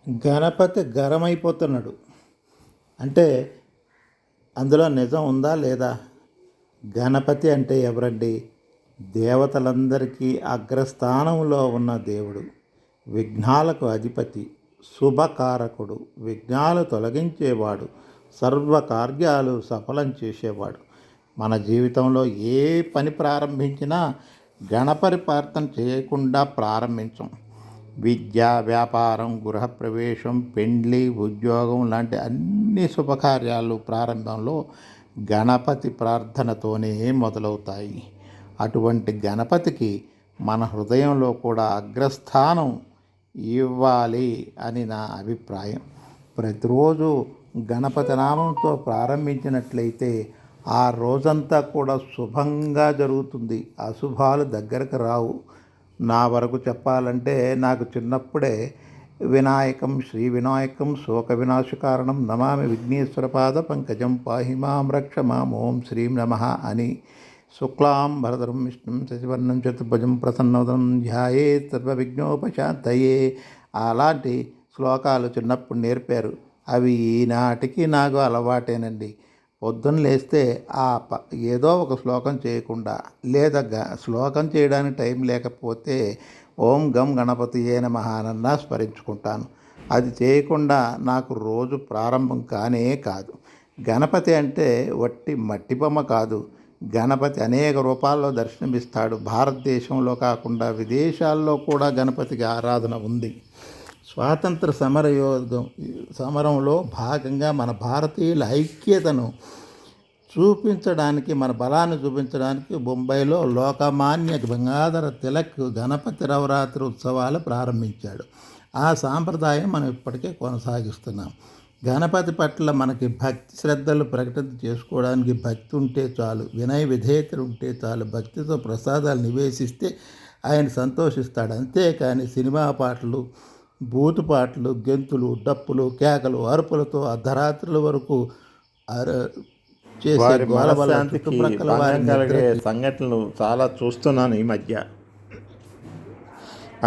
గణపతి గరమైపోతున్నాడు అంటే అందులో నిజం ఉందా లేదా? గణపతి అంటే ఎవరండి? దేవతలందరికీ అగ్రస్థానంలో ఉన్న దేవుడు, విఘ్నాలకు అధిపతి, శుభకారకుడు, విఘ్నాలు తొలగించేవాడు, సర్వకార్యాలు సఫలం చేసేవాడు. మన జీవితంలో ఏ పని ప్రారంభించినా గణపతి ప్రార్థన చేయకుండా ప్రారంభించం. విద్య, వ్యాపారం, గృహప్రవేశం, పెండ్లి, ఉద్యోగం లాంటి అన్ని శుభకార్యాలు ప్రారంభంలో గణపతి ప్రార్థనతోనే మొదలవుతాయి. అటువంటి గణపతికి మన హృదయంలో కూడా అగ్రస్థానం ఇవ్వాలి అని నా అభిప్రాయం. ప్రతిరోజు గణపతి నామంతో ప్రారంభించినట్లయితే ఆ రోజంతా కూడా శుభంగా జరుగుతుంది. అశుభాలు దగ్గరకు రావు. నా వరకు చెప్పాలంటే నాకు చిన్నప్పుడే వినాయకం, శ్రీ వినాయకం శోక వినాశకారణం నమామి విఘ్నేశ్వర పాద పంకజం పాహి మాం రక్ష మాం ఓం శ్రీం నమః అని శుక్లాం భరధరం విష్ణుం శశివర్ణం చతుర్భుజం ప్రసన్నవదనం ధ్యాయేత్ సర్వవిఘ్నోపశాంతయే అలాంటి శ్లోకాలు చిన్నప్పుడు నేర్పారు. అవి ఈనాటికి నాకు అలవాటేనండి. పొద్దున్న లేస్తే ఏదో ఒక శ్లోకం చేయకుండా లేదా శ్లోకం చేయడానికి టైం లేకపోతే ఓం గం గణపతియే నమః అనన్నా స్మరించుకుంటాను. అది చేయకుండా నాకు రోజు ప్రారంభం కానే కాదు. గణపతి అంటే వట్టి మట్టి బొమ్మ కాదు. గణపతి అనేక రూపాల్లో దర్శనమిస్తాడు. భారతదేశంలో కాకుండా విదేశాల్లో కూడా గణపతికి ఆరాధన ఉంది. స్వాతంత్ర సమరంలో భాగంగా మన భారతీయుల ఐక్యతను చూపించడానికి, మన బలాన్ని చూపించడానికి బొంబాయిలో లోకమాన్య గంగాధర తిలక్ గణపతి నవరాత్రి ఉత్సవాలు ప్రారంభించాడు. ఆ సాంప్రదాయం మనం ఇప్పటికే కొనసాగిస్తున్నాం. గణపతి పట్ల మనకి భక్తి శ్రద్ధలు ప్రకటన చేసుకోవడానికి భక్తి ఉంటే చాలు, వినయ విధేయతలు ఉంటే చాలు. భక్తితో ప్రసాదాలు నివేశిస్తే ఆయన సంతోషిస్తాడు. అంతేకాని సినిమా పాటలు, బూతు పాటలు, గెంతులు, డప్పులు, కేకలు, అరుపులతో అర్ధరాత్రుల వరకు చేసే సంఘటనలు చాలా చూస్తున్నాను ఈ మధ్య.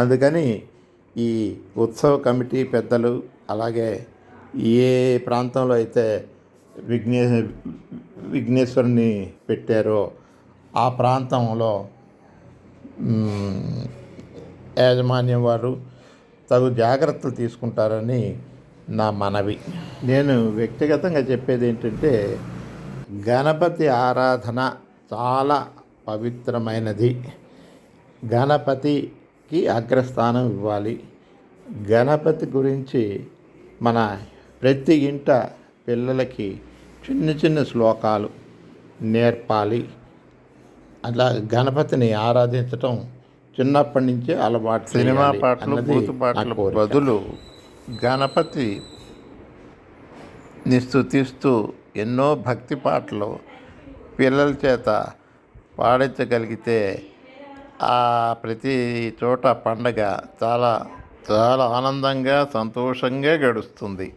అందుకని ఈ ఉత్సవ కమిటీ పెద్దలు, అలాగే ఏ ప్రాంతంలో అయితే విఘ్నేశ్వరుని పెట్టారో ఆ ప్రాంతంలో యాజమాన్యం వారు తగు జాగ్రత్తలు తీసుకుంటారని నా మనవి. నేను వ్యక్తిగతంగా చెప్పేది ఏంటంటే, గణపతి ఆరాధన చాలా పవిత్రమైనది. గణపతికి అగ్రస్థానం ఇవ్వాలి. గణపతి గురించి మన ప్రతి ఇంట పిల్లలకి చిన్న చిన్న శ్లోకాలు నేర్పాలి. అలా గణపతిని ఆరాధించటం చిన్నప్పటి నుంచే అలవాటు. సినిమా పాటలు, బూతు పాటలు బదులు గణపతిని స్తుతిస్తూ ఎన్నో భక్తి పాటలు పిల్లల చేత పాడించగలిగితే ఆ ప్రతి చోట పండగ చాలా చాలా ఆనందంగా, సంతోషంగా గడుస్తుంది.